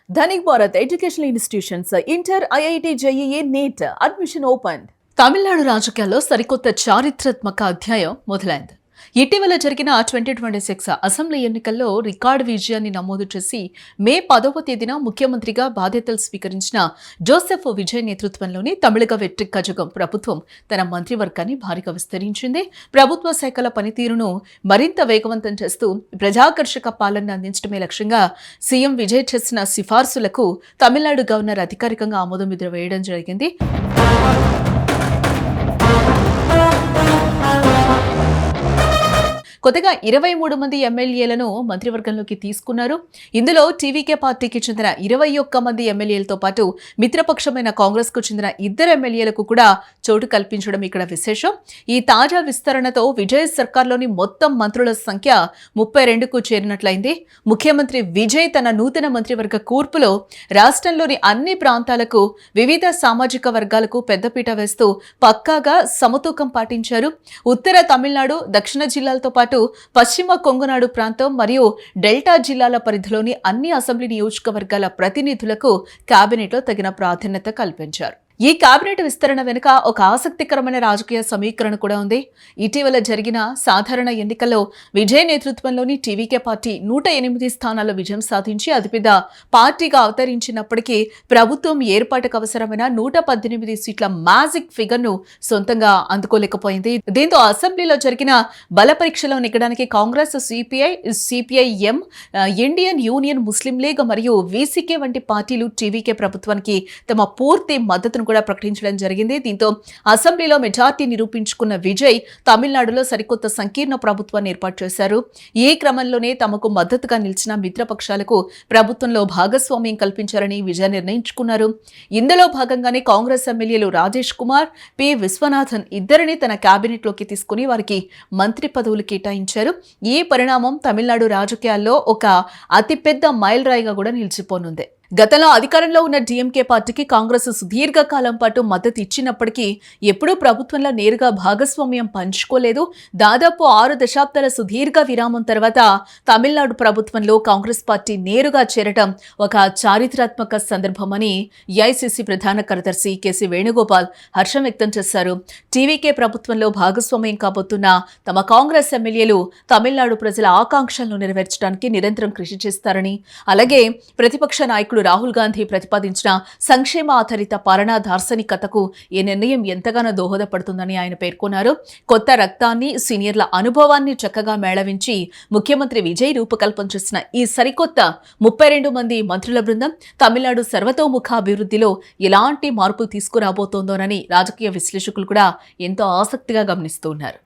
Dhanik Bharat Educational Institutions, Inter, IIT, JEE, NEET, admission opened. Tamil Nadu రాజకీయాల్లో సరికొత్త చారిత్రాత్మక అధ్యాయం మొదలైంది. ఇటీవల జరిగిన 2026 అసెంబ్లీ ఎన్నికల్లో రికార్డు విజయాన్ని నమోదు చేసి మే 10వ తేదీన ముఖ్యమంత్రిగా బాధ్యతలు స్వీకరించిన జోసెఫ్ విజయ్ నేతృత్వంలోని తమిళగ వెట్రి కజగం ప్రభుత్వం తన మంత్రివర్గాన్ని భారీగా విస్తరించింది. ప్రభుత్వ శాఖల పనితీరును మరింత వేగవంతం చేస్తూ ప్రజాకర్షక పాలన అందించడమే లక్ష్యంగా సీఎం విజయ్ చేసిన సిఫార్సులకు తమిళనాడు గవర్నర్ అధికారికంగా ఆమోదముద్ర వేయడం జరిగింది. కొత్తగా 23 మంది ఎమ్మెల్యేలను మంత్రివర్గంలోకి తీసుకున్నారు. ఇందులో టీవీకే పార్టీకి చెందిన 21 మంది ఎమ్మెల్యేలతో పాటు మిత్రపక్షమైన కాంగ్రెస్ కు చెందిన 2 ఎమ్మెల్యేలకు కూడా చోటు కల్పించడం ఇక్కడ విశేషం. ఈ తాజా విస్తరణతో విజయ్ సర్కార్లోని మొత్తం మంత్రుల సంఖ్య 32కు చేరినట్లయింది. ముఖ్యమంత్రి విజయ్ తన నూతన మంత్రివర్గ కూర్పులో రాష్ట్రంలోని అన్ని ప్రాంతాలకు వివిధ సామాజిక వర్గాలకు పెద్దపీట వేస్తూ పక్కాగా సమతూకం పాటించారు. ఉత్తర తమిళనాడు, దక్షిణ జిల్లాలతో పాటు పశ్చిమ కొంగనాడు ప్రాంతం మరియు డెల్టా జిల్లాల పరిధిలోని అన్ని అసెంబ్లీ నియోజకవర్గాల ప్రతినిధులకు కేబినెట్లో తగిన ప్రాధాన్యత కల్పించారు. ఈ కేబినెట్ విస్తరణ వెనుక ఒక ఆసక్తికరమైన రాజకీయ సమీకరణ కూడా ఉంది. ఇటీవల జరిగిన సాధారణ ఎన్నికల్లో విజయ్ నేతృత్వంలోని టీవీకే పార్టీ 108 స్థానాల్లో విజయం సాధించి అతిపెద్ద పార్టీగా అవతరించినప్పటికీ ప్రభుత్వం ఏర్పాటుకు అవసరమైన 118 సీట్ల మ్యాజిక్ ఫిగర్ను సొంతంగా అందుకోలేకపోయింది. దీంతో అసెంబ్లీలో జరిగిన బల పరీక్షలో నెగ్గడానికి కాంగ్రెస్, సిపిఐఎం, ఇండియన్ యూనియన్ ముస్లిం లీగ్ మరియు వీసీకే వంటి పార్టీలు టీవీకే ప్రభుత్వానికి తమ పూర్తి మద్దతును కూడా ప్రకటించడం జరిగింది. దీంతో అసెంబ్లీలో మెజార్టీ నిరూపించుకున్న విజయ్ తమిళనాడులో సరికొత్త సంకీర్ణ ప్రభుత్వాన్ని ఏర్పాటు చేశారు. ఈ క్రమంలోనే తమకు మద్దతుగా నిలిచిన మిత్రపక్షాలకు ప్రభుత్వంలో భాగస్వామ్యం కల్పించాలని విజయ్ నిర్ణయించుకున్నారు. ఇందులో భాగంగానే కాంగ్రెస్ ఎమ్మెల్యేలు రాజేష్ కుమార్, పి విశ్వనాథన్ ఇద్దరిని తన కేబినెట్లోకి తీసుకుని వారికి మంత్రి పదవులు కేటాయించారు. ఈ పరిణామం తమిళనాడు రాజకీయాల్లో ఒక అతిపెద్ద మైలురాయిగా కూడా నిలిచిపోనుంది. గతంలో అధికారంలో ఉన్న డీఎంకే పార్టీకి కాంగ్రెస్ సుదీర్ఘకాలం పాటు మద్దతు ఇచ్చినప్పటికీ ఎప్పుడూ ప్రభుత్వంలో నేరుగా భాగస్వామ్యం పంచుకోలేదు. దాదాపు 6 దశాబ్దాల సుదీర్ఘ విరామం తర్వాత తమిళనాడు ప్రభుత్వంలో కాంగ్రెస్ పార్టీ నేరుగా చేరటం ఒక చారిత్రాత్మక సందర్భమని ఏఐసీసీ ప్రధాన కార్యదర్శి కేసీ వేణుగోపాల్ హర్షం వ్యక్తం చేశారు. టీవీకే ప్రభుత్వంలో భాగస్వామ్యం కాబోతున్న తమ కాంగ్రెస్ ఎమ్మెల్యేలు తమిళనాడు ప్రజల ఆకాంక్షలను నెరవేర్చడానికి నిరంతరం కృషి చేస్తారని, అలాగే ప్రతిపక్ష నాయకుడు రాహుల్ గాంధీ ప్రతిపాదించిన సంక్షేమ ఆధారిత పాలనా దార్శనికతకు ఈ నిర్ణయం ఎంతగానో దోహదపడుతుందని ఆయన పేర్కొన్నారు. కొత్త రక్తాన్ని, సీనియర్ల అనుభవాన్ని చక్కగా మేళవించి ముఖ్యమంత్రి విజయ్ రూపకల్పన చేసిన ఈ సరికొత్త 32 మంది మంత్రుల బృందం తమిళనాడు సర్వతోముఖ అభివృద్ధిలో ఎలాంటి మార్పులు తీసుకురాబోతోందోనని రాజకీయ విశ్లేషకులు కూడా ఎంతో ఆసక్తిగా గమనిస్తున్నారు.